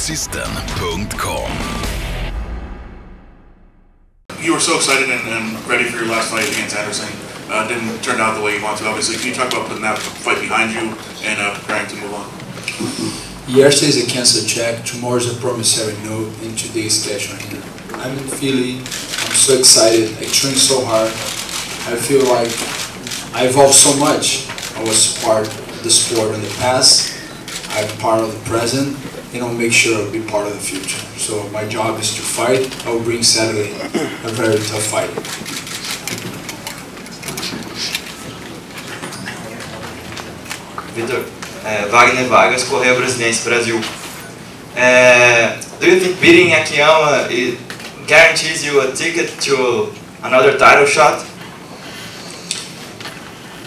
Sportsystem.com. You were so excited and ready for your last fight against Anderson. Didn't turn out the way you wanted to, obviously. Can you talk about putting that fight behind you and preparing to move on? Yesterday is a cancelled check, tomorrow is a promissory note, and today's cash on hand. I'm in Philly, I'm so excited, I trained so hard. I feel like I evolved so much. I was part of the sport in the past, I'm part of the present, and I'll make sure I'll be part of the future. So my job is to fight. I'll bring Saturday a very tough fight. Vitor, Wagner Vargas, Correio Brasilense, Brasil. Do you think beating Akiyama guarantees you a ticket to another title shot?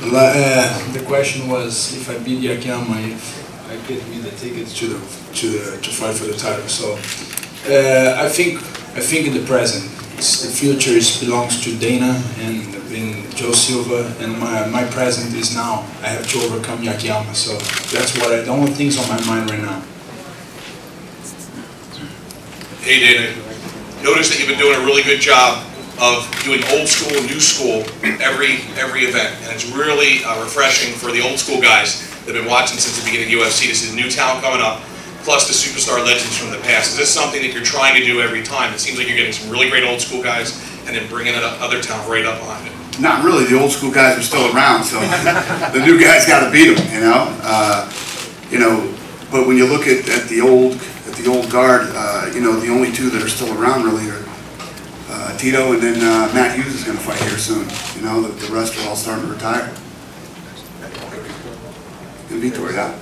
The question was if I beat Akiyama, if I could win the tickets to fight for the title. So I think in the present, the future belongs to Dana and Joe Silva, and my present is now. I have to overcome Akiyama. So that's the only things on my mind right now. Hey Dana, notice that you've been doing a really good job of doing old school, new school every event, and it's really refreshing for the old school guys that have been watching since the beginning of UFC. This is new talent coming up, plus the superstar legends from the past. Is this something that you're trying to do every time? It seems like you're getting some really great old school guys and then bringing other talent right up behind it. Not really. The old school guys are still around, so the new guys got to beat them. But when you look at the old guard, the only two that are still around really are Tito, and then Matt Hughes is going to fight here soon. The rest are all starting to retire. And Vitor, yeah.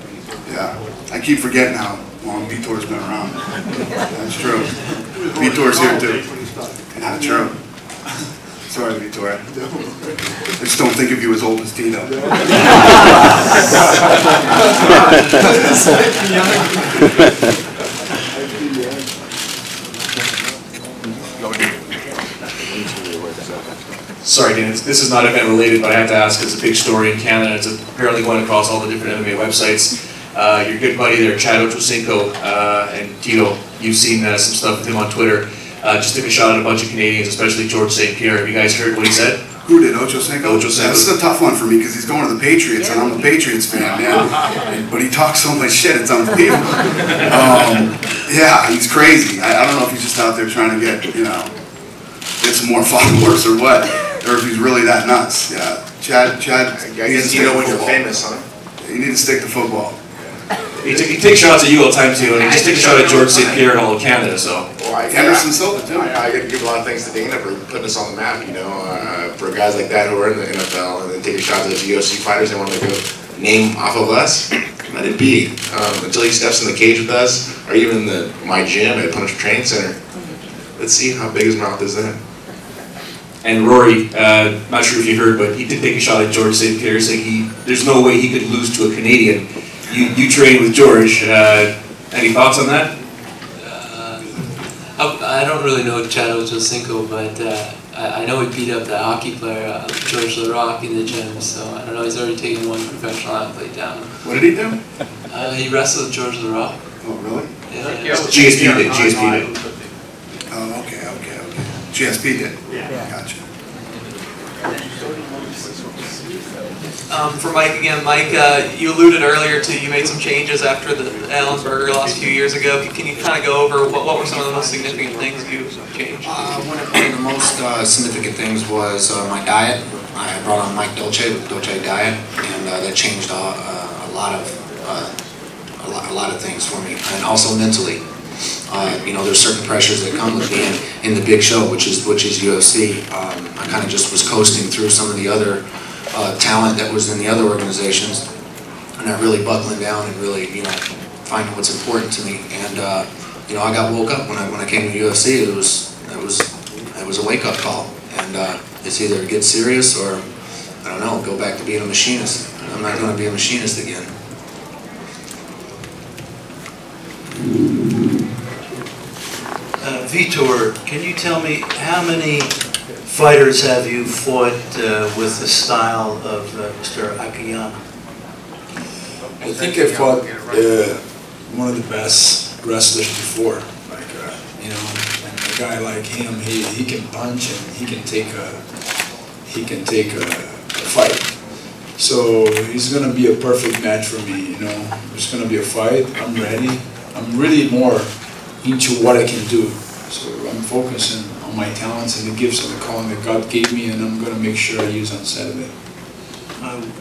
I keep forgetting how long Vitor's been around. That's true. Vitor's here too. Yeah, true. Sorry, Vitor. I just don't think of you as old as Tito. Sorry, Dan, this is not event related, but I have to ask, it's a big story in Canada. It's apparently going across all the different MMA websites. Your good buddy there, Chad Ochocinco, and Tito, you've seen some stuff with him on Twitter. Just took a shot at a bunch of Canadians, especially George St. Pierre. Have you guys heard what he said? Who did, Ochocinco? Ochocinco. Yeah, this is a tough one for me because he's going to the Patriots, and I'm a Patriots fan, man. But he talks so much shit, it's unbelievable. Yeah, he's crazy. I don't know if he's just out there trying to get some more followers or what, or if he's really that nuts. Yeah, Chad. I guess you know when you're famous, huh? You need to stick to football. He takes shots at you all the time too, and he just took a shot at George St. Pierre and all of Canada. So. Well, Anderson Silva too. I got to give a lot of thanks to Dana for putting us on the map. For guys like that who are in the NFL and then take a shot at the UFC fighters they want to make a name off of us. Let it be. Until he steps in the cage with us, or even my gym at Punishment Training Center. Let's see how big his mouth is then. And Rory, not sure if you heard, but he did take a shot at George St. Pierre, saying there's no way he could lose to a Canadian. You trained with George. Any thoughts on that? I don't really know Chad Ochocinco, but I know he beat up that hockey player, George LaRock, in the gym. So I don't know. He's already taken one professional athlete down. What did he do? He wrestled George LaRock. Oh, really? Yeah. GSP did. GSP did. Oh, okay. GSP did? Yeah. Gotcha. For Mike again, Mike, you alluded earlier to you made some changes after the Allensberger loss a few years ago. Can you kind of go over what were some of the most significant things you changed? One of the most significant things was my diet. I brought on Mike Dolce with Dolce Diet, and that changed a lot of things for me, and also mentally. There's certain pressures that come with being in the big show, which is UFC. I kind of just was coasting through some of the other talent that was in the other organizations, and not really buckling down and really, finding what's important to me. And I got woke up when I came to UFC. It was a wake up call, and it's either get serious or I don't know, go back to being a machinist. I'm not going to be a machinist again. Vitor, can you tell me how many fighters have you fought with the style of Mr. Akiyama? I think I fought one of the best wrestlers before. Like, you know, and a guy like him, he can punch and he can take a fight. So it's gonna be a perfect match for me. You know, it's gonna be a fight. I'm ready. I'm really more into what I can do. So I'm focusing on my talents and the gifts and the calling that God gave me, and I'm gonna make sure I use on Saturday.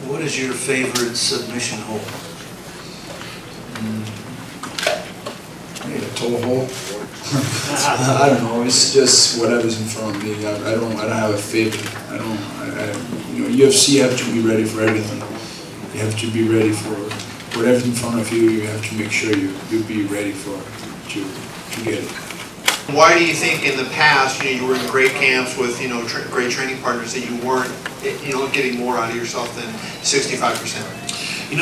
What is your favorite submission hold? Maybe a toe hold. I don't know. It's just whatever's in front of me. I don't have a favorite. You know, UFC, you have to be ready for everything. You have to be ready for whatever's in front of you. You have to make sure you be ready to get it. Why do you think in the past, you were in great camps with, great training partners, that you weren't, getting more out of yourself than 65%?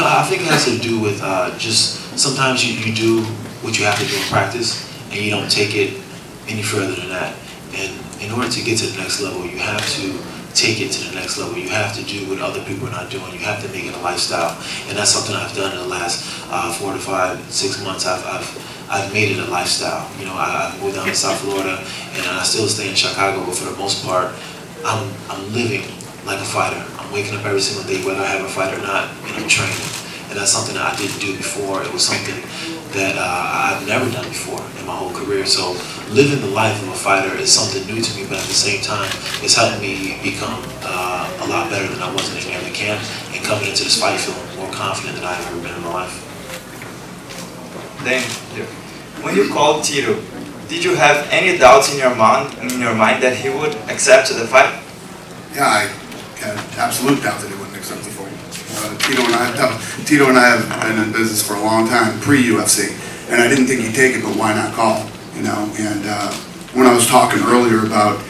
I think it has to do with just sometimes you do what you have to do in practice, and you don't take it any further than that. And in order to get to the next level, you have to take it to the next level. You have to do what other people are not doing. You have to make it a lifestyle, and that's something I've done in the last 4 to 5, 6 months. I've made it a lifestyle. I moved down to South Florida, and I still stay in Chicago, but for the most part, I'm living like a fighter. I'm waking up every single day, whether I have a fight or not, and I'm training. And that's something that I didn't do before. It was something that I've never done before in my whole career. So living the life of a fighter is something new to me, but at the same time, it's helped me become a lot better than I was in any other camp, and coming into this fight feeling more confident than I've ever been in my life. Then, when you called Tito, did you have any doubts in your mind that he would accept the fight? Yeah, I had absolute doubt that he wouldn't accept the fight. Tito and I have been in business for a long time, pre-UFC, and I didn't think he'd take it, but why not call? And when I was talking earlier about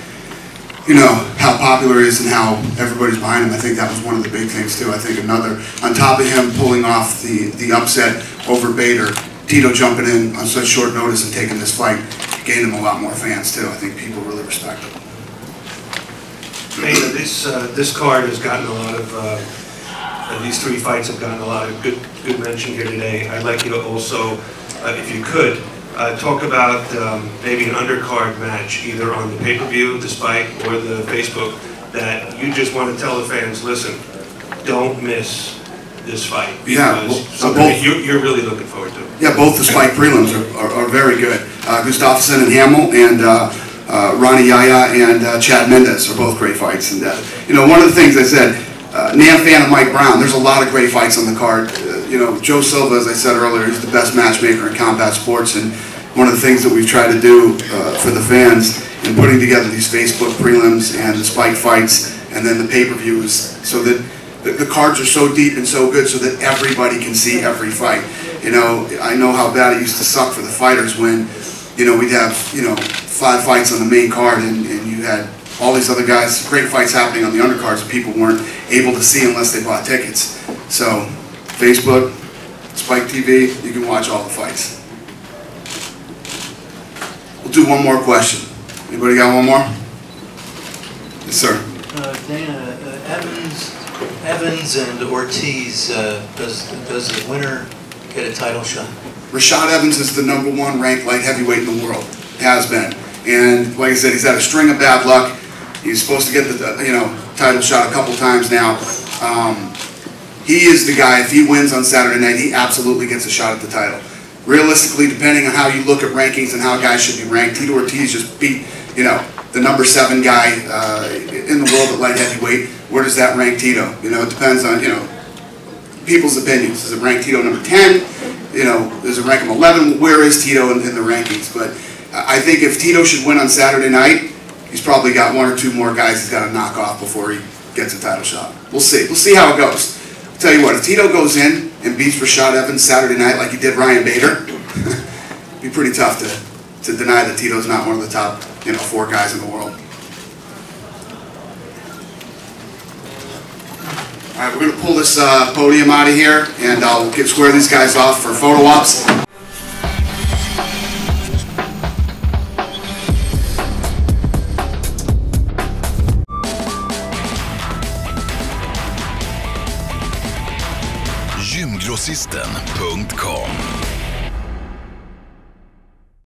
how popular he is and how everybody's behind him, I think that was one of the big things too. I think another, on top of him pulling off the upset over Bader, Tito jumping in on such short notice and taking this fight gained him a lot more fans too. I think people really respect him. Bader, this card has gotten a lot of, these 3 fights have gotten a lot of good mention here today. I'd like you to also, if you could, talk about maybe an undercard match, either on the pay-per-view, the Spike, or the Facebook, that you just want to tell the fans, listen, don't miss this fight, because something you're really looking forward to. Yeah, both the Spike prelims are very good. Gustafsson and Hamill, and Ronnie Yaya and Chad Mendes are both great fights. And one of the things I said, Nam fan of Mike Brown, there's a lot of great fights on the card. Joe Silva, as I said earlier, is the best matchmaker in combat sports, and one of the things that we've tried to do for the fans in putting together these Facebook prelims and the Spike fights and then the pay-per-views, so that the cards are so deep and so good so that everybody can see every fight. I know how bad it used to suck for the fighters when, we'd have, 5 fights on the main card, and you had all these other guys, great fights happening on the undercards that people weren't able to see unless they bought tickets. So, Facebook, Spike TV, you can watch all the fights. We'll do one more question. Anybody got one more? Yes, sir. Dana, Evans and Ortiz, does the winner get a title shot? Rashad Evans is the #1 ranked light heavyweight in the world, has been. And like I said, he's had a string of bad luck. He's supposed to get the title shot a couple times now. He is the guy, if he wins on Saturday night, he absolutely gets a shot at the title. Realistically, depending on how you look at rankings and how guys should be ranked, Tito Ortiz just beat, the #7 guy in the world at light heavyweight. Where does that rank Tito? It depends on, people's opinions. Does it rank Tito #10? Does it rank him 11? Where is Tito in the rankings? But I think if Tito should win on Saturday night, he's probably got 1 or 2 more guys he's got to knock off before he gets a title shot. We'll see. We'll see how it goes. I'll tell you what, if Tito goes in and beats Rashad Evans Saturday night like he did Ryan Bader, it'd be pretty tough to deny that Tito's not one of the top 4 guys in the world. All right, we're going to pull this podium out of here, and I'll square these guys off for photo ops. Gymgrossisten.com